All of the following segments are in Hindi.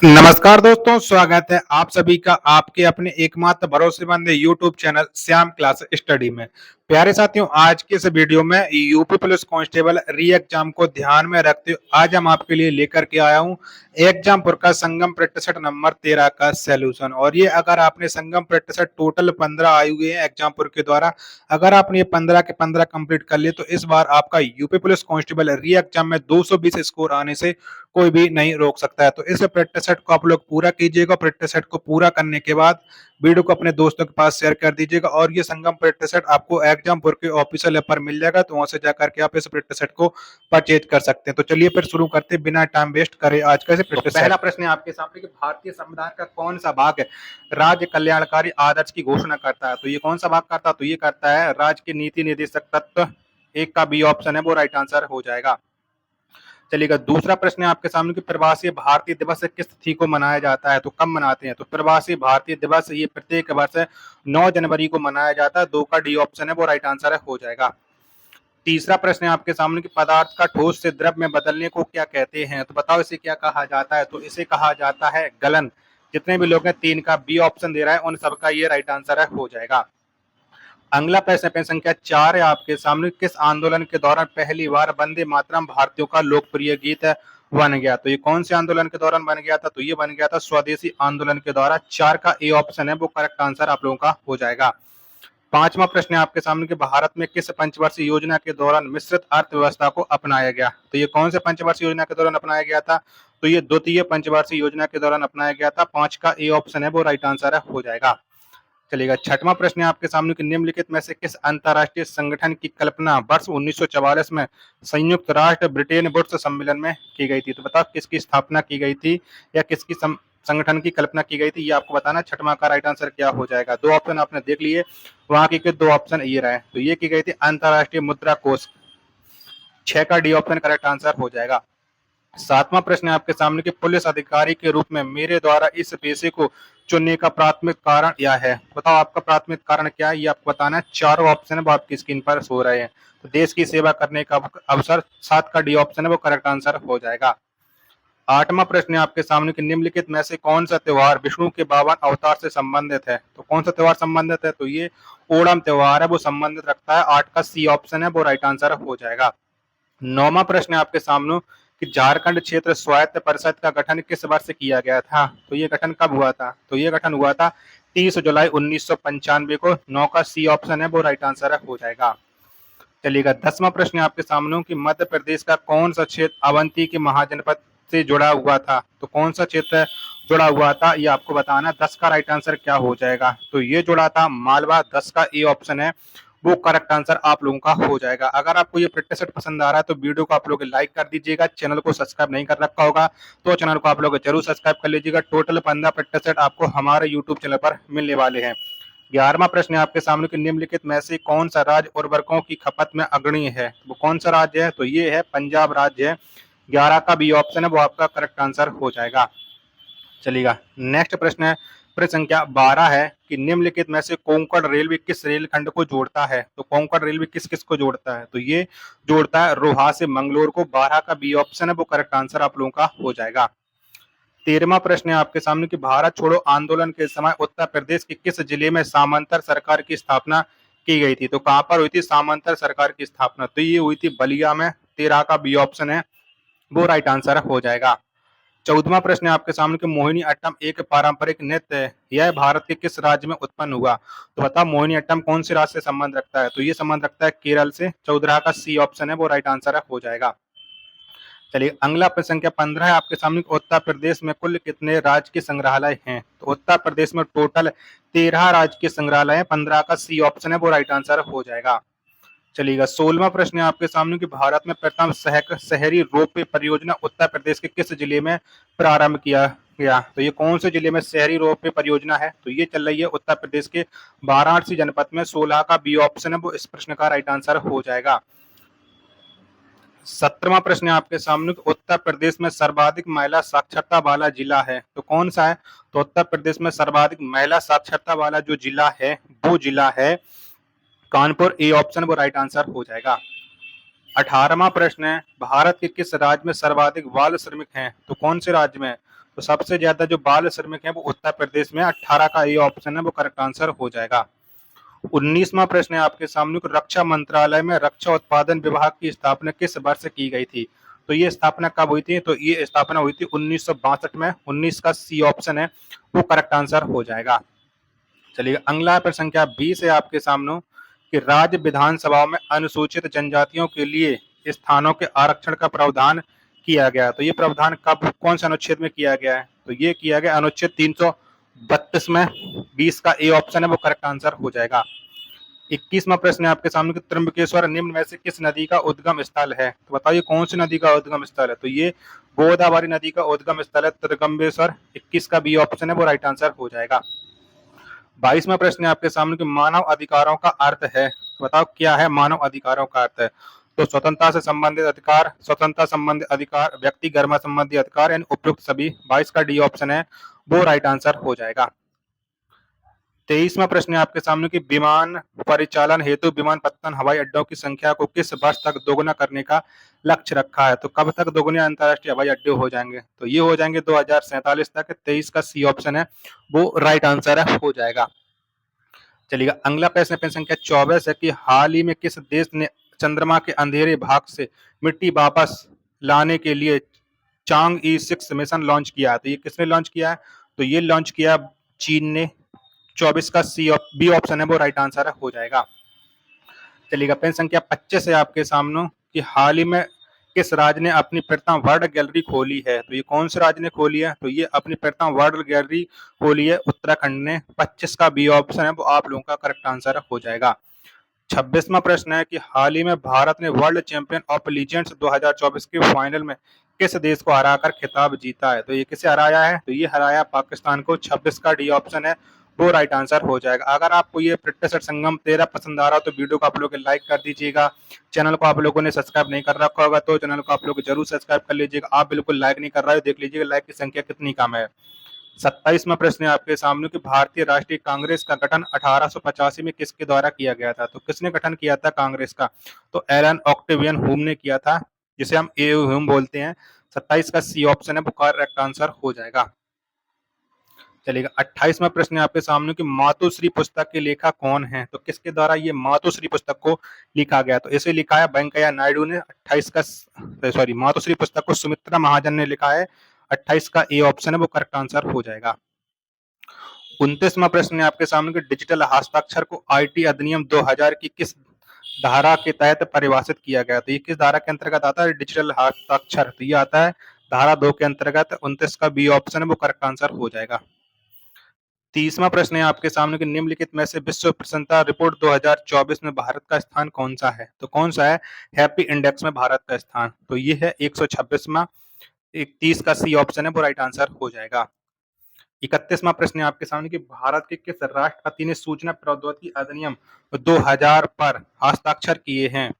नमस्कार दोस्तों, स्वागत है आप सभी का आपके अपने एकमात्र भरोसेमंद YouTube channel Shyam class study में। प्यारे साथियों, आज के इस वीडियो में यूपी पुलिस कांस्टेबल री एग्जाम को ध्यान में रखते हुए आज हम आपके लिए लेकर के आया हूं एग्जामपुर का संगम प्रतिशत नंबर 13 का सॉल्यूशन। और ये अगर आपने संगम प्रतिशत टोटल 15 आए हुए हैं एग्जामपुर के द्वारा, अगर आपने ये 15 के 15 कंप्लीट कर लिए तो इस बार आपका यूपी पुलिस कांस्टेबल री एग्जाम में 220 स्कोर आने से कोई भी नहीं रोक सकता है। तो इस प्रैक्टिस सेट को आप लोग पूरा कीजिएगा। प्रैक्टिस सेट को पूरा करने के बाद वीडियो को अपने दोस्तों के पास शेयर कर दीजिएगा। और ये संगम प्रैक्टिस सेट आपको एग्जामपुर के ऑफिशियल ऐप पर मिल जाएगा, तो वहां से जाकर के आप इस प्रैक्टिस सेट को परचेज कर सकते हैं। तो चलिए फिर शुरू करते हैं बिना टाइम वेस्ट करे आज का प्रैक्टिस। पहला प्रश्न है आपके सामने कि भारतीय संविधान का कौन सा भाग राज्य कल्याणकारी आदर्श की घोषणा करता है? तो ये कौन सा भाग करता है? तो ये करता है राज्य के नीति निर्देशक तत्व। एक का बी ऑप्शन है वो राइट आंसर हो जाएगा। चलिएगा, दूसरा प्रश्न है आपके सामने कि प्रवासी भारतीय दिवस किस तिथि को मनाया जाता है? तो कब मनाते हैं? तो प्रवासी भारतीय दिवस ये प्रत्येक वर्ष 9 जनवरी को मनाया जाता है। 2 का डी ऑप्शन है वो राइट आंसर हो जाएगा। तीसरा प्रश्न है आपके सामने कि पदार्थ का ठोस से द्रव में बदलने को क्या कहते हैं? तो बताओ इसे क्या कहा जाता है? तो इसे कहा जाता है गलन। जितने भी लोग हैं 3 का बी ऑप्शन दे रहा है उन सबका ये राइट आंसर हो जाएगा। अगला प्रश्न संख्या 4 है आपके सामने, किस आंदोलन के दौरान पहली बार वंदे मातरम भारतीयों का लोकप्रिय गीत बन गया? तो ये कौन से आंदोलन के दौरान बन गया था? तो ये बन गया था स्वदेशी आंदोलन के द्वारा। 4 का ए ऑप्शन है वो करेक्ट आंसर आप लोगों का हो जाएगा। पांचवा प्रश्न है आपके सामने कि भारत में किस पंचवर्षीय योजना के दौरान मिश्रित अर्थव्यवस्था को अपनाया गया? तो ये कौन से पंचवर्षीय योजना के दौरान अपनाया गया था? तो ये द्वितीय पंचवर्षीय योजना के दौरान अपनाया गया था। 5 का ए ऑप्शन है वो राइट आंसर हो जाएगा। चलिएगा, छठवां प्रश्न है आपके सामने कि निम्नलिखित में से किस अंतरराष्ट्रीय संगठन की कल्पना वर्ष 1944 में संयुक्त राष्ट्र ब्रिटेन वुड्स सम्मेलन में की गई थी? तो बताओ किसकी स्थापना की गई थी या किसकी संगठन की कल्पना की गई थी, ये आपको बताना। छठवां का राइट आंसर क्या हो जाएगा? 2 ऑप्शन आपने देख लिए, वहां के 2 ऑप्शन ये रहे। तो ये की गई थी अंतरराष्ट्रीय मुद्रा कोष। 6 का डी ऑप्शन करेक्ट आंसर हो जाएगा। सातवां प्रश्न है आपके सामने कि पुलिस अधिकारी के रूप में मेरे द्वारा इस पेशे को चुनने का प्राथमिक कारण क्या है? बताओ आपका प्राथमिक कारण क्या है, ये आपको बताना है। चारों ऑप्शन है वो आपकी स्क्रीन पर सो रहे हैं। तो देश की सेवा करने का अवसर। 7 का डी ऑप्शन है वो करेक्ट आंसर हो जाएगा। आठवां प्रश्न है आपके सामने कि निम्नलिखित में से कौन सा त्योहार विष्णु के 52 अवतार से संबंधित है? तो कौन सा त्योहार संबंधित है? तो ये ओणम त्योहार है वो संबंधित रखता है। 8 का सी ऑप्शन है वो राइट आंसर हो जाएगा। नौवां प्रश्न है आपके सामने कि झारखंड क्षेत्र स्वायत्त परिषद का गठन किस वर्ष किया गया था? तो ये गठन कब हुआ था? तो ये गठन हुआ था 30 जुलाई 1995 को। 9 का सी ऑप्शन है वो राइट आंसर हो जाएगा। चलिएगा, 10वां प्रश्न है आपके सामने कि मध्य प्रदेश का कौन सा क्षेत्र अवंती के महाजनपद से जुड़ा हुआ था? तो कौन सा क्षेत्र जुड़ा हुआ था ये आपको बताना। 10 का राइट आंसर क्या हो जाएगा? तो ये जुड़ा था मालवा। 10 का ए ऑप्शन है वो करेक्ट आंसर आप लोगों का हो जाएगा। अगर आपको ये प्रैक्टिस सेट पसंद आ रहा है तो वीडियो को आप लोग लाइक कर दीजिएगा। चैनल को सब्सक्राइब नहीं कर रखा होगा तो चैनल को आप लोग जरूर सब्सक्राइब कर लीजिएगा। टोटल 15 प्रैक्टिस सेट आपको हमारे यूट्यूब चैनल पर मिलने वाले हैं। 11वां प्रश्न है आपके सामने कि निम्नलिखित में से कौन सा राज्य उर्वरकों की खपत में अग्रणी है? वो कौन सा राज्य है? तो ये है पंजाब राज्य है। 11 का बी ऑप्शन है वो आपका करेक्ट आंसर हो जाएगा। चलिएगा, नेक्स्ट प्रश्न है प्रश्न संख्या 12 है कि निम्नलिखित में से कोंकण रेलवे किस रेलखंड को जोड़ता है? तो कोंकण रेलवे किस किस को जोड़ता है? तो ये जोड़ता है रोहा से मंगलोर को। 12 का बी ऑप्शन है वो करेक्ट आंसर आप लोगों का हो जाएगा। 13वां प्रश्न है आपके सामने कि भारत छोड़ो आंदोलन के समय उत्तर प्रदेश के किस जिले में सामंतर सरकार की स्थापना की गई थी? तो कहां पर हुई थी सामंतर सरकार की स्थापना? तो ये हुई थी बलिया में। 13 का बी ऑप्शन है वो राइट आंसर हो जाएगा। 14वां प्रश्न है आपके सामने कि मोहिनी अट्टम एक पारंपरिक नृत्य है, यह भारत के किस राज्य में उत्पन्न हुआ? तो बताओ मोहिनी अट्टम कौन से राज्य से संबंध रखता है? तो ये संबंध रखता है केरल से। 14 का सी ऑप्शन है वो राइट आंसर हो जाएगा। चलिए, अगला प्रश्न संख्या 15 है आपके सामने उत्तर प्रदेश में कुल कितने राजकीय संग्रहालय हैं? तो उत्तर प्रदेश में टोटल 13 राजकीय संग्रहालय हैं। 15 का सी ऑप्शन है वो राइट आंसर हो जाएगा। चलिएगा, 16वां प्रश्न है आपके सामने कि भारत में प्रथम शहरी रोपवे परियोजना उत्तर प्रदेश के किस जिले में प्रारंभ किया गया? तो ये कौन से जिले में शहरी रोपवे परियोजना है? तो ये चल रही है उत्तर प्रदेश के वाराणसी जनपद में। 16 का बी ऑप्शन है वो इस प्रश्न का राइट आंसर हो जाएगा। 17वां प्रश्न है आपके सामने उत्तर प्रदेश में सर्वाधिक महिला साक्षरता वाला जिला है, तो कौन सा है? तो उत्तर प्रदेश में सर्वाधिक महिला साक्षरता वाला जो जिला है वो जिला है कानपुर। ए ऑप्शन वो राइट आंसर हो जाएगा। 18वां प्रश्न है भारत के किस राज्य में सर्वाधिक बाल श्रमिक हैं? तो कौन से राज्य में? तो सबसे ज्यादा जो बाल श्रमिक हैं वो उत्तर प्रदेश में, 18 का ये ऑप्शन है वो करेक्ट आंसर हो जाएगा। 19वां प्रश्न है आपके सामने, रक्षा मंत्रालय में रक्षा उत्पादन विभाग की स्थापना किस वर्ष की गई थी? तो ये स्थापना कब हुई थी? तो ये स्थापना हुई थी 1962 में। 19 का सी ऑप्शन है वो करेक्ट आंसर हो जाएगा। चलिए अगला प्रश्न संख्या 20 है आपके सामने कि राज्य विधानसभाओं में अनुसूचित जनजातियों के लिए स्थानों के आरक्षण का प्रावधान किया गया। तो ये प्रावधान कब, कौन से अनुच्छेद में किया गया है? तो ये किया गया अनुच्छेद 332 में। 20 का ए ऑप्शन है वो करेक्ट आंसर हो जाएगा। 21वां प्रश्न है आपके सामने कि त्र्यंबकेश्वर निम्न में से किस नदी का उद्गम स्थल है? तो बताइए कौन सी नदी का उद्गम स्थल है? तो ये गोदावरी नदी का उद्गम स्थल है त्र्यंबकेश्वर। 21 का बी ऑप्शन है वो राइट आंसर हो जाएगा। 22वां प्रश्न है आपके सामने कि मानव अधिकारों का अर्थ है। तो बताओ क्या है मानव अधिकारों का अर्थ है? तो स्वतंत्रता से संबंधित अधिकार, स्वतंत्रता संबंधित अधिकार, व्यक्ति गर्म संबंधी अधिकार, यानी उपयुक्त सभी। 22 का डी ऑप्शन है वो राइट आंसर हो जाएगा। 23वां प्रश्न है आपके सामने कि विमान परिचालन हेतु विमानपत्तन हवाई अड्डों की संख्या को किस वर्ष तक दोगुना करने का लक्ष्य रखा है? तो कब तक दोगुने अंतरराष्ट्रीय हवाई अड्डे हो जाएंगे? तो ये हो जाएंगे 2047 तक। 23 का सी ऑप्शन है वो राइट आंसर है हो जाएगा। चलिएगा अगला प्रश्न संख्या 24 है कि हाल ही में किस देश ने चंद्रमा के अंधेरे भाग से मिट्टी वापस लाने के लिए चांग ई 6 मिशन लॉन्च किया है? तो ये किसने लॉन्च किया है? तो ये लॉन्च किया चीन ने। 24 का बी ऑप्शन है वो राइट आंसर है हो जाएगा। चलिएगा प्रश्न संख्या 25 है आपके सामने कि हाल ही में किस राज्य ने अपनी प्रथम वर्ल्ड गैलरी खोली है? तो ये कौन से राज्य ने खोली है? तो ये अपनी प्रथम वर्ल्ड गैलरी खोली है उत्तराखंड ने। 25 का बी ऑप्शन है वो आप लोगों का करेक्ट आंसर हो जाएगा। 26वां प्रश्न है कि हाल ही में भारत ने वर्ल्ड चैंपियन ऑफ लीजेंड्स 2024 के फाइनल में किस देश को हराकर खिताब जीता है? तो ये किसे हराया है? तो ये हराया पाकिस्तान को। 26 का डी ऑप्शन है वो राइट आंसर हो जाएगा। अगर आपको ये प्रिटिश संगम 13 पसंद आ रहा हो तो वीडियो को आप लोग लाइक कर दीजिएगा। चैनल को आप लोगों ने सब्सक्राइब नहीं कर रखा होगा तो चैनल को आप लोग जरूर सब्सक्राइब कर लीजिएगा। आप बिल्कुल लाइक नहीं कर रहे हो, देख लीजिएगा लाइक की संख्या कितनी कम है। 27वां प्रश्न है आपके सामने कि भारतीय राष्ट्रीय कांग्रेस का गठन 1885 में किसके द्वारा किया गया था? तो किसने गठन किया था कांग्रेस का? तो एलन ऑक्टेवियन ह्यूम ने किया था, जिसे हम ए ह्यूम बोलते हैं। 27 का सी ऑप्शन है वो करेक्ट आंसर हो जाएगा। चलिएगा 28वां प्रश्न है आपके सामने कि मातोश्री पुस्तक के लेखक कौन है? तो किसके द्वारा ये मातोश्री पुस्तक को लिखा गया? तो इसे लिखा है वेंकैया नायडू ने। 28 का सॉरी मातोश्री पुस्तक को सुमित्रा महाजन ने लिखा है। 28 का ए ऑप्शन है वो करेक्ट आंसर हो जाएगा। 29वां प्रश्न है आपके सामने कि डिजिटल हस्ताक्षर को आईटी अधिनियम 2000 की किस धारा के तहत परिभाषित किया गया? तो ये किस धारा के अंतर्गत आता है डिजिटल हस्ताक्षर? तो ये आता है धारा 2 के अंतर्गत। 29 का बी ऑप्शन है वो करेक्ट आंसर हो जाएगा। 30वां प्रश्न है आपके सामने कि निम्नलिखित में से विश्व प्रसन्नता रिपोर्ट 2024 में भारत का स्थान कौन सा है? तो कौन सा है हैप्पी इंडेक्स में भारत का स्थान? तो ये है 126वां। 31 का सी ऑप्शन है वो राइट आंसर हो जाएगा। 31वां प्रश्न है आपके सामने कि भारत के किस राष्ट्रपति ने सूचना प्रौद्योगिकी अधिनियम 2000 पर हस्ताक्षर किए हैं?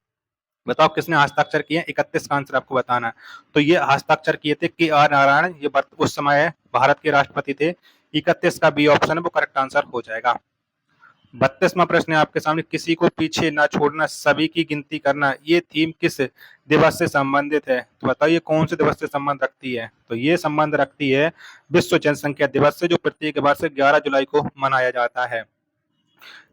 बताओ किसने हस्ताक्षर किए? 31 का आंसर आपको बताना है। तो ये हस्ताक्षर किए थे के आर नारायण, ये उस समय भारत के राष्ट्रपति थे। 31 का बी ऑप्शन है वो करेक्ट आंसर हो जाएगा। 32वां प्रश्न है आपके सामने किसी को पीछे ना छोड़ना, सभी की गिनती करना, ये थीम किस दिवस से संबंधित है? तो बताइए कौन से दिवस से संबंध रखती है? तो ये संबंध रखती है विश्व जनसंख्या दिवस से, जो प्रत्येक वर्ष 11 जुलाई को मनाया जाता है।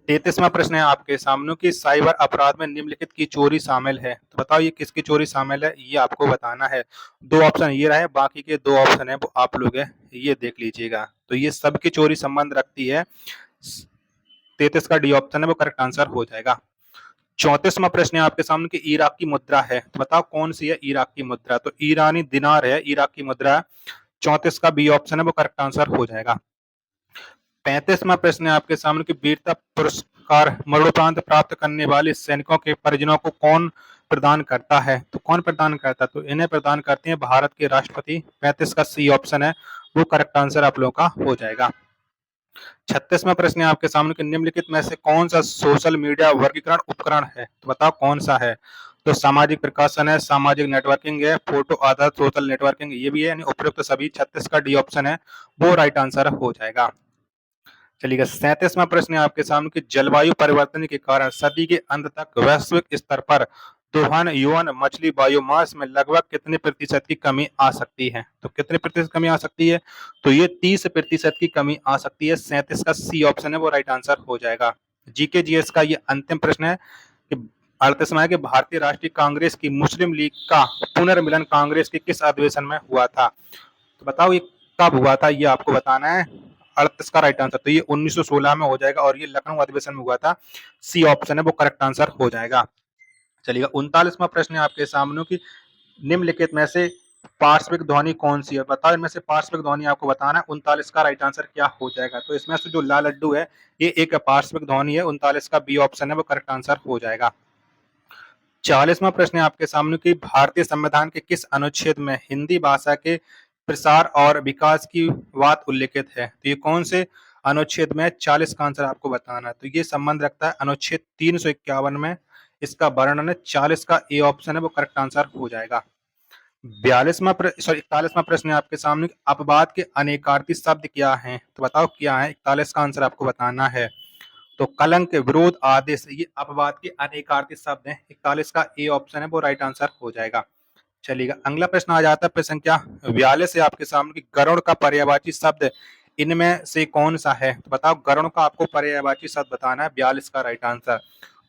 33वां प्रश्न है आपके सामने कि साइबर अपराध में निम्नलिखित की चोरी शामिल है? तो बताओ ये किसकी चोरी शामिल है, ये आपको बताना है। 2 ऑप्शन ये रहे, बाकी के 2 ऑप्शन है वो आप लोग ये देख लीजिएगा। तो ये सबकी चोरी संबंध रखती है। 33 का डी ऑप्शन है वो करेक्ट आंसर हो जाएगा। 34वां प्रश्न है आपके सामने कि इराक की मुद्रा है, तो बताओ कौन सी है इराक की मुद्रा? तो ईरानी दिनार है इराक की मुद्रा। 34 का बी ऑप्शन है वो करेक्ट आंसर हो जाएगा। 35वां प्रश्न है आपके सामने कि वीरता पुरस्कार मरणोपरांत प्राप्त करने वाले सैनिकों के परिजनों को कौन प्रदान करता है? तो कौन प्रदान करता है? तो इन्हें प्रदान करते हैं भारत के राष्ट्रपति। 35 का सी ऑप्शन है वो करेक्ट आंसर आप लोगों का हो जाएगा। 36वां प्रश्न है आपके सामने कि निम्नलिखित में से कौन सा सोशल मीडिया वर्गीकरण उपकरण है? तो बताओ कौन सा है? तो सामाजिक प्रकाशन है, सामाजिक नेटवर्किंग है, फोटो आधारित सोशल नेटवर्किंग ये भी है, यानी उपयुक्त सभी। 36 का डी ऑप्शन है वो राइट आंसर हो जाएगा। चलिएगा 37वां प्रश्न है आपके सामने कि जलवायु परिवर्तन के कारण सदी के अंत तक वैश्विक स्तर पर दोहन यौन मछली बायोमास में लगभग कितने प्रतिशत की कमी आ सकती है? तो कितने प्रतिशत कमी आ सकती है? तो ये 30% की कमी आ सकती है। 37 का सी ऑप्शन है वो राइट आंसर हो जाएगा। जीके जीएस का ये अंतिम प्रश्न है कि 38वां है कि भारतीय राष्ट्रीय कांग्रेस की मुस्लिम लीग का पुनर्मिलन कांग्रेस के किस अधिवेशन में हुआ था? तो बताओ ये कब हुआ था, ये आपको बताना है। 38 का राइट आंसर तो ये 1916 में हो जाएगा और ये लखनऊ अधिवेशन में हुआ था। सी ऑप्शन है वो करेक्ट आंसर हो जाएगा। चलिएगा 39वां प्रश्न है आपके सामने कि निम्नलिखित में से पार्श्विक ध्वनि कौन सी है? बताओ इनमें से पार्श्विक ध्वनि आपको बताना है। 39 का राइट आंसर क्या हो जाएगा? तो इसमें से जो लाल लड्डू है ये एक पार्श्विक ध्वनि है। 39 का बी ऑप्शन है वो करेक्ट आंसर हो जाएगा। 40वां प्रश्न है आपके सामने कि भारतीय संविधान के किस अनुच्छेद में हिंदी भाषा के प्रसार और विकास की बात उल्लिखित है? तो ये कौन से अनुच्छेद में? 40 का आंसर आपको बताना है। तो ये संबंध रखता है अनुच्छेद 351 में। इसका वर्णन है। 40 का ए ऑप्शन है वो करेक्ट आंसर हो जाएगा। 41वां प्रश्न है आपके सामने अपवाद के अनेकार्थी शब्द क्या हैं? तो बताओ क्या है? 41 का आंसर आपको बताना है। तो कलंक, विरोध, आदेश ये अपवाद के अनेकार्थी शब्द हैं। 41 का ए ऑप्शन है वो राइट आंसर हो जाएगा। चलिएगा अगला प्रश्न आ जाता है प्रश्न संख्या 42 है आपके सामने कि गरुड़ का पर्यायवाची शब्द इनमें से कौन सा है? तो बताओ गरुड़ का आपको पर्यायवाची शब्द बताना है। 42 का राइट आंसर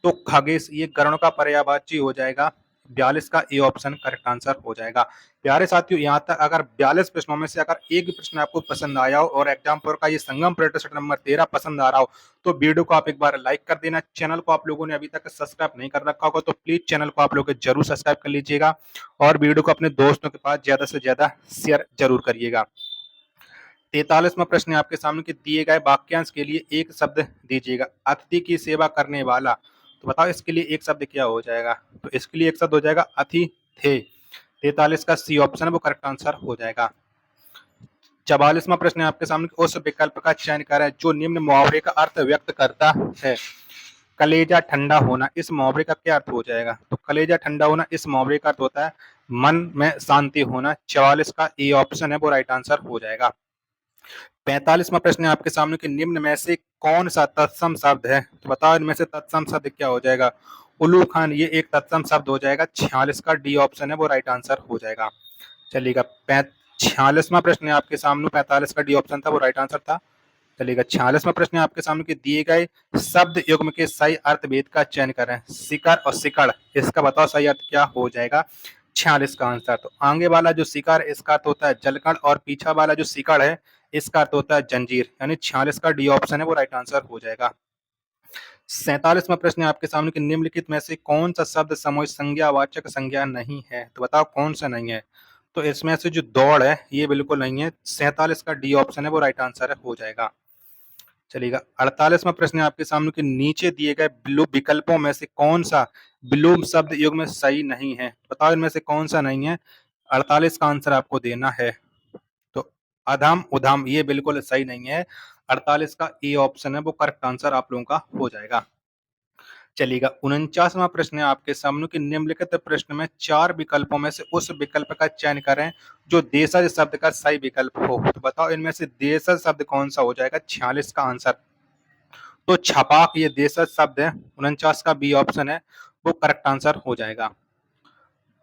तो खगेश, ये गरुड़ का पर्यायवाची हो जाएगा। 42 का ए ऑप्शन करेक्ट आंसर हो जाएगा। प्यारे साथियों यहाँ तक अगर 42 प्रश्नों में से अगर एक भी प्रश्न आपको पसंद आया हो और एग्जाम पर का ये संगम प्रैक्टिस सेट नंबर 13 पसंद आ रहा हो तो वीडियो को आप एक बार लाइक कर देना। चैनल को आप लोगों ने अभी तक सब्सक्राइब नहीं कर रखा होगा तो प्लीज चैनल को आप लोग जरूर सब्सक्राइब कर लीजिएगा और वीडियो को अपने दोस्तों के पास ज्यादा से ज्यादा शेयर जरूर करिएगा। 43वां प्रश्न है आपके सामने कि दिए गए वाक्यांश के लिए एक शब्द दीजिएगा। अतिथि की सेवा करने वाला, तो बताओ इसके लिए एक शब्द क्या हो जाएगा? तो इसके लिए एक शब्द हो जाएगा अतिथि। 43 का सी ऑप्शन है वो करेक्ट आंसर हो जाएगा। 44वां प्रश्न है आपके सामने उस विकल्प का चयन करें जो निम्न मुहावरे का अर्थ व्यक्त करता है। कलेजा ठंडा होना, इस मुहावरे का क्या अर्थ हो जाएगा? तो कलेजा ठंडा होना इस मुहावरे का अर्थ होता है मन में शांति होना। 44 का ए ऑप्शन है वो राइट आंसर हो जाएगा। 45वां प्रश्न है आपके सामने कि निम्न में से कौन सा तत्सम शब्द है? तो बताओ इनमें से तत्सम शब्द क्या हो जाएगा? उल्लू खान, ये एक तत्सम शब्द हो जाएगा। 46 का डी ऑप्शन है वो राइट आंसर हो जाएगा। चलिएगा 46वां प्रश्न है आपके सामने। 45 का डी ऑप्शन था वो राइट आंसर था। चलिएगा 46वां प्रश्न है आपके सामने कि दिए गए शब्द युग्म के सही अर्थभेद का चयन करें। शिकार और सिकड़, इसका बताओ सही अर्थ क्या हो जाएगा? 46 का आंसर तो आगे वाला जो शिकार इसका अर्थ होता है जलकण और पीछा वाला जो सिकड़ है इसका अर्थ होता है जंजीर। यानी 46 का डी ऑप्शन है वो राइट आंसर हो जाएगा। 47वां प्रश्न है आपके सामने कि निम्नलिखित में से कौन सा शब्द सामूहिक संज्ञा वाचक संज्ञा नहीं है? तो बताओ कौन सा नहीं है? तो इसमें से जो दौड़ है ये बिल्कुल नहीं है। 47 का डी ऑप्शन है वो राइट आंसर है हो जाएगा। चलिएगा 48वां प्रश्न है आपके सामने कि नीचे दिए गए विकल्पों में से कौन सा विलोम शब्द युग्म में सही नहीं है? बताओ इनमें से कौन सा नहीं है? 48 का आंसर आपको देना है। तो अधम उधम ये बिल्कुल सही नहीं है। 48 का ए ऑप्शन है वो करेक्ट आंसर आप लोगों का हो जाएगा। चलिएगा 49वां प्रश्न है आपके सामने कि निम्नलिखित प्रश्न में 4 विकल्पों में से उस विकल्प का चयन करें जो देशज शब्द का सही विकल्प हो। तो बताओ इनमें से देशज शब्द कौन सा हो जाएगा? 46 का आंसर तो छपाक, ये देशज शब्द है। 49 का बी ऑप्शन है वो करेक्ट आंसर हो जाएगा।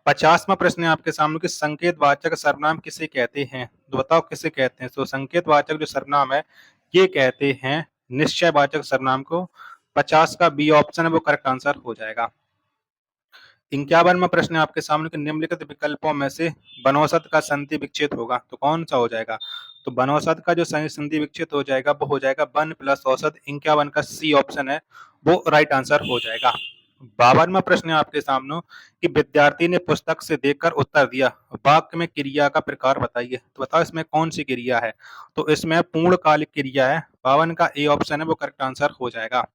50वां प्रश्न है आपके सामने कि संकेतवाचक सर्वनाम किसे कहते हैं? तो बताओ किसे कहते हैं? तो संकेतवाचक जो सर्वनाम है ये कहते हैं निश्चयवाचक सर्वनाम को। 50 का बी ऑप्शन है वो करेक्ट आंसर हो जाएगा। 51वां प्रश्न है आपके सामने कि निम्नलिखित विकल्पों में से बनौसत का संधि विच्छेद होगा तो कौन सा हो जाएगा? तो बनौसत का जो संधि विच्छेद हो जाएगा वो हो जाएगा वन प्लस औसत। 51 का सी ऑप्शन है वो राइट आंसर हो जाएगा। 52वां प्रश्न है आपके सामने कि विद्यार्थी ने पुस्तक से देखकर उत्तर दिया, वाक्य में क्रिया का प्रकार बताइए। तो बताओ इसमें कौन सी क्रिया है? तो इसमें पूर्णकालिक क्रिया है। 52 का ए ऑप्शन है वो करेक्ट आंसर हो जाएगा।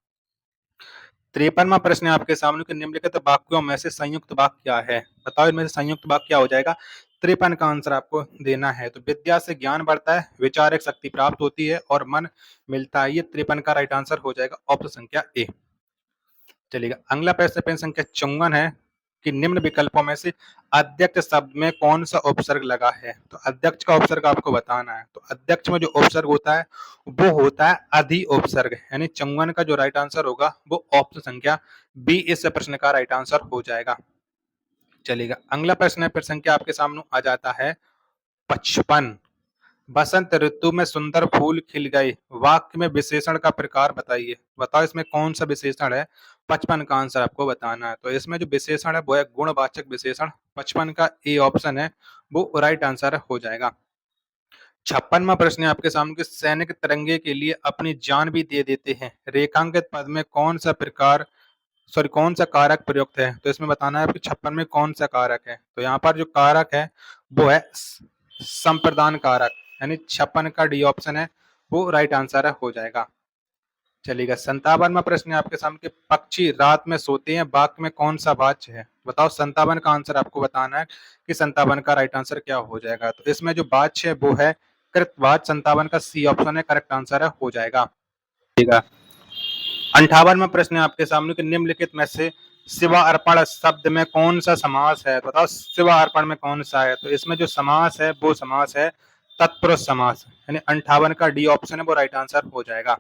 53वां प्रश्न है आपके सामने कि निम्नलिखित वाक्यों में से संयुक्त वाक्य क्या है? बताओ इनमें से संयुक्त वाक्य क्या हो जाएगा? 53 का आंसर आपको देना है। तो विद्या से ज्ञान बढ़ता है, विचारक शक्ति प्राप्त होती है और मन मिलता है। ये 53 का राइट आंसर हो जाएगा ऑप्शन संख्या ए। चलिएगा अगला प्रश्न संख्या 54 है कि निम्न विकल्पों में से अध्यक्ष शब्द में कौन सा उपसर्ग लगा है? तो अध्यक्ष का उपसर्ग आपको बताना है। तो अध्यक्ष में जो उपसर्ग होता है वो होता है अधि उपसर्ग। यानी 54 का जो राइट आंसर होगा वो ऑप्शन संख्या बी इस प्रश्न का राइट आंसर हो जाएगा। चलेगा। अगला प्रश्न है, फिर संख्या आपके सामने आ जाता है 55। बसंत ऋतु में सुंदर फूल खिल गए, वाक्य में विशेषण का प्रकार बताइए। बताओ इसमें कौन सा विशेषण है। 55 का आंसर आपको बताना है। तो इसमें जो विशेषण है वो है गुणवाचक विशेषण। 55 का ए ऑप्शन है वो राइट आंसर हो जाएगा। 56वां प्रश्न है आपके सामने कि सैनिक तिरंगे के लिए अपनी जान भी दे देते हैं, रेखांकित पद में कौन सा कारक प्रयुक्त है। तो इसमें बताना है आपको 56 में कौन सा कारक है। तो यहाँ पर जो कारक है वो है संप्रदान कारक, यानी 56 का डी ऑप्शन है वो राइट आंसर हो जाएगा। चलिएगा। 57वां प्रश्न है आपके सामने कि पक्षी रात में सोते हैं, वाक्य में कौन सा वाच्य है। बताओ 57 का आंसर आपको बताना है कि 57 का राइट आंसर क्या हो जाएगा। तो इसमें जो वाच्य है वो है कृतवाच्य। 57 का सी ऑप्शन है करेक्ट आंसर हो जाएगा। ठीक है। 58वां प्रश्न है आपके सामने कि निम्नलिखित में से शिवा अर्पण शब्द में कौन सा समास है। बताओ शिवा अर्पण में कौन सा है। तो इसमें जो समास है वो समास है तत्पुरुष समास, यानी 58 का डी ऑप्शन है वो राइट आंसर हो जाएगा।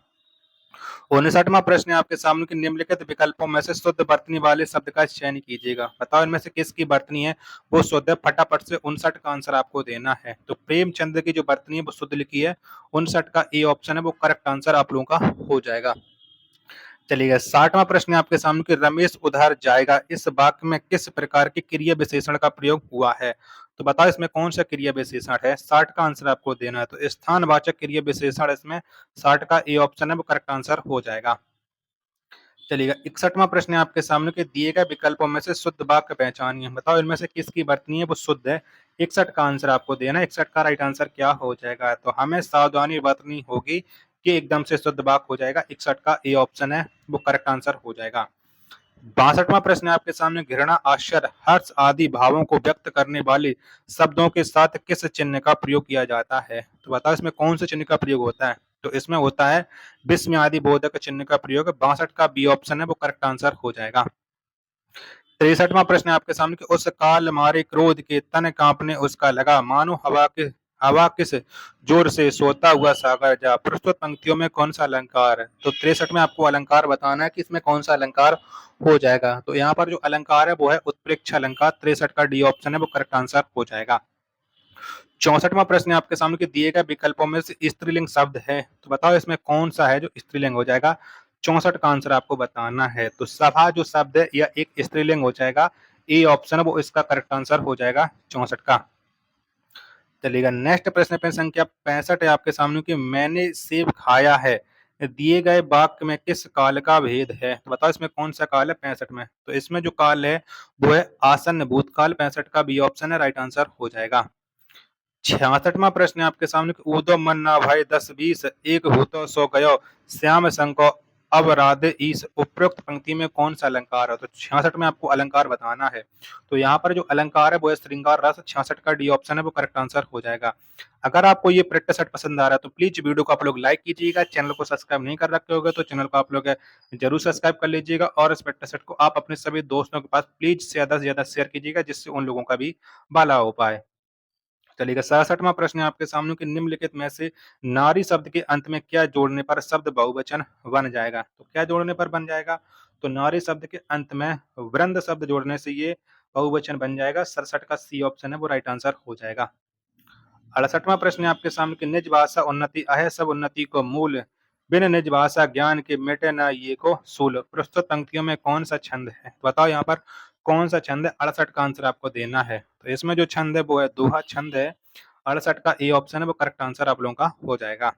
59वां प्रश्न है आपके सामने कि निम्नलिखित विकल्पों में से शुद्ध वर्तनी वाले शब्द का चयन कीजिएगा। बताओ इनमें से किसकी वर्तनी है वो शुद्ध है। फटाफट से 59 का आंसर आपको देना है। तो प्रेमचंद की जो वर्तनी है वो शुद्ध लिखी है। 59 का ए ऑप्शन है वो करेक्ट आंसर आप लोगों का हो जाएगा। चलिए 60वां प्रश्न है आपके सामने कि रमेश उधर जाएगा, इस वाक्य में किस प्रकार की क्रिया विशेषण का प्रयोग हुआ है। तो बताओ इसमें कौन सा क्रिया विशेषण है। 60 का आंसर आपको देना है। तो स्थानवाचक क्रिया विशेषण इसमें 60 का ए ऑप्शन है वो करेक्ट आंसर हो जाएगा। चलिएगा। 61वां प्रश्न है आपके सामने कि दिए गए विकल्पों में से शुद्ध वाक्य पहचानिए। बताओ इनमें से किसकी वर्तनी है वो शुद्ध है। 61 का आंसर आपको देना है। 61 का राइट आंसर क्या हो जाएगा। तो हमें सावधानी बरतनी होगी कि एकदम से शुद्ध वाक्य हो जाएगा। 61 का ए ऑप्शन है वो करेक्ट आंसर हो जाएगा। 62वां प्रश्न है आपके सामने घृणा, आश्चर्य, हर्ष आदि भावों को व्यक्त करने वाले शब्दों के साथ किस चिन्ह का प्रयोग किया जाता है। तो बताओ इसमें कौन से चिन्ह का प्रयोग होता है। तो इसमें होता है विस्मय आदि बोधक चिन्ह का प्रयोग। 62 का बी ऑप्शन है वो करेक्ट आंसर हो जाएगा। 63वां प्रश्न है आपके सामने कि उस काल मारे क्रोध के तन कांपने उसका लगा, मानो हवा किस जोर से सोता हुआ सागर जा। प्रस्तुत पंक्तियों में कौन सा अलंकार है। तो 63 में आपको अलंकार बताना है कि इसमें कौन सा अलंकार हो जाएगा। तो यहाँ पर जो अलंकार है वो है उत्प्रेक्ष अलंकार। 63 का डी ऑप्शन है वो करेक्ट आंसर हो जाएगा। 64वां प्रश्न है आपके सामने कि दिए गए विकल्पों में से स्त्रीलिंग शब्द है। तो बताओ इसमें कौन सा है जो स्त्रीलिंग हो जाएगा। 64 का आंसर आपको बताना है। तो सभा जो शब्द है यह एक स्त्रीलिंग हो जाएगा। ए ऑप्शन है वो इसका करेक्ट आंसर हो जाएगा 64 का। चलिएगा। नेक्स्ट प्रश्न पे संख्या 65 है आपके सामने कि मैंने सेब खाया है, दिए गए वाक्य में किस काल का भेद है। तो बताओ इसमें कौन सा काल है 65 में। तो इसमें जो काल है वो है आसन्न भूतकाल। 65 का बी ऑप्शन है राइट आंसर हो जाएगा। 66वां प्रश्न है आपके सामने कि ऊदो मन ना भाई 10-20 एक भूतो सो गयो, श्याम संको अब राधे ईस। उपरोक्त पंक्ति में कौन सा अलंकार है। तो 66 में आपको अलंकार बताना है। तो यहाँ पर जो अलंकार है वो है श्रृंगार रस। 66 का डी ऑप्शन है वो करेक्ट आंसर हो जाएगा। अगर आपको ये प्रैक्टिस सेट पसंद आ रहा है तो प्लीज वीडियो को आप लोग लाइक कीजिएगा। चैनल को सब्सक्राइब नहीं कर रखे होगे तो चैनल को आप लोग जरूर सब्सक्राइब कर लीजिएगा और इस प्रैक्टिस सेट को आप अपने सभी दोस्तों के पास प्लीज ज्यादा से ज्यादा शेयर कीजिएगा जिससे उन लोगों का भी भला हो पाए। चलिएगा। 67वां प्रश्न है आपके सामने कि निम्नलिखित में से नारी शब्द के अंत में क्या जोड़ने पर शब्द बहुवचन बन जाएगा। तो क्या जोड़ने पर बन जाएगा। तो नारी शब्द के अंत में वृंद शब्द जोड़ने से ये बहुवचन बन जाएगा। 67 का सी ऑप्शन है वो राइट आंसर हो जाएगा। 68वां प्रश्न है आपके सामने कि निज भाषा उन्नति अहे सब उन्नति को मूल, बिन निज भाषा ज्ञान के मिटे न ये को सूल। प्रस्तुत पंक्तियों में कौन सा छंद है। बताओ यहाँ पर कौन सा छंद है। 68 का आंसर आपको देना है। तो इसमें जो छंद है वो है दोहा छंद है। 68 का ए ऑप्शन है वो करेक्ट आंसर आप लोगों का हो जाएगा।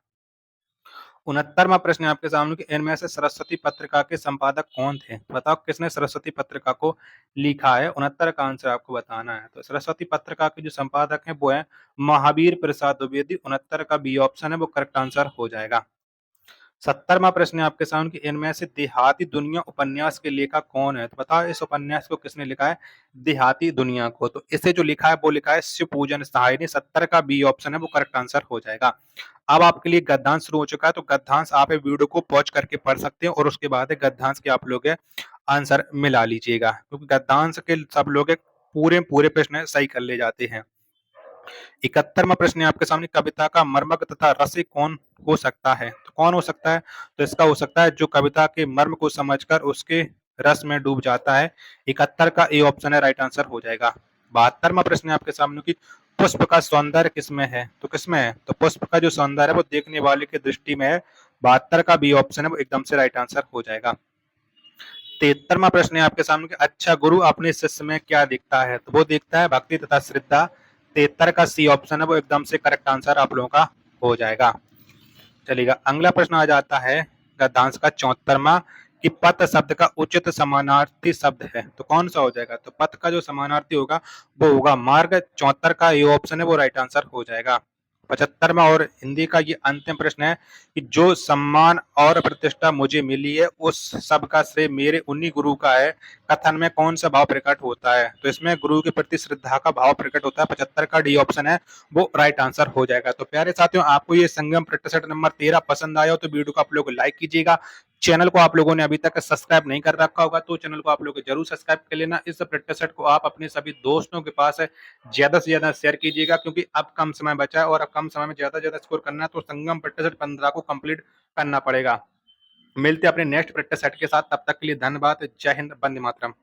69वां प्रश्न है आपके सामने कि इनमें से सरस्वती पत्रिका के संपादक कौन थे। बताओ किसने सरस्वती पत्रिका को लिखा है। 69 का आंसर आपको बताना है। तो सरस्वती पत्रिका के जो संपादक हैं वो है महावीर प्रसाद द्विवेदी। 69 का बी ऑप्शन है वो करेक्ट आंसर हो जाएगा। 70वां प्रश्न है आपके सामने कि इनमें से देहाती दुनिया उपन्यास के लेखक कौन है। तो बताओ इस उपन्यास को किसने लिखा है। देहाती दुनिया को। तो इसे जो लिखा है वो लिखा है शिव पूजन सहाय। 70 का बी ऑप्शन है वो करेक्ट आंसर हो जाएगा। अब आपके लिए गद्यांश शुरू हो चुका है। तो गद्यांश आप वीडियो को पॉज करके पढ़ सकते हैं और उसके बाद गद्यांश के आप लोग आंसर मिला लीजिएगा, क्योंकि गद्यांश के सब लोग पूरे पूरे प्रश्न सही कर ले जाते हैं। 71वां प्रश्न है आपके सामने कविता का मर्मज्ञ तथा रसिक कौन हो सकता है। तो कौन हो सकता है। तो इसका हो सकता है जो कविता के मर्म को समझकर उसके रस में डूब जाता है। 71 का ए ऑप्शन है राइट आंसर हो जाएगा। 72वां प्रश्न है आपके सामने कि पुष्प का सौंदर्य किसमें है? तो किसमें है? तो पुष्प का जो सौंदर्य है वो देखने वाले की दृष्टि में है। 72 का बी ऑप्शन है वो एकदम से राइट आंसर हो जाएगा। 73वां प्रश्न है आपके सामने कि अच्छा गुरु अपने शिष्य में क्या देखता है? तो वो देखता है भक्ति तथा श्रद्धा। 73 का सी ऑप्शन है वो एकदम से करेक्ट आंसर आप लोगों का हो जाएगा। चलिएगा अगला प्रश्न आ जाता है गद्यांश का 74वां कि पथ शब्द का उचित समानार्थी शब्द है। तो कौन सा हो जाएगा? तो पथ का जो समानार्थी होगा वो होगा मार्ग। 74 का ये ऑप्शन है वो राइट आंसर हो जाएगा। 75वां और हिंदी का ये अंतिम प्रश्न है कि जो सम्मान और प्रतिष्ठा मुझे मिली है उस सब का श्रेय मेरे उन्हीं गुरु का है। कथन में कौन सा भाव प्रकट होता है? तो इसमें गुरु के प्रति श्रद्धा का भाव प्रकट होता है। 75 का डी ऑप्शन है वो राइट आंसर हो जाएगा। तो प्यारे साथियों आपको ये संगम प्रैक्टिस सेट नंबर 13 पसंद आया हो तो वीडियो को आप लोग लाइक कीजिएगा। चैनल को आप लोगों ने अभी तक सब्सक्राइब नहीं कर रखा होगा तो चैनल को आप लोग जरूर सब्सक्राइब कर लेना। इस प्रैक्टिस सेट को आप अपने सभी दोस्तों के पास ज्यादा से ज्यादा शेयर कीजिएगा क्योंकि अब कम समय बचा है और अब कम समय में ज्यादा से ज्यादा स्कोर करना है तो संगम प्रैक्टिस सेट 15 को कंप्लीट करना पड़ेगा। मिलते हैं अपने नेक्स्ट प्रैक्टिस सेट के साथ, तब तक के लिए धन्यवाद। जय हिंद, वंदे मातरम।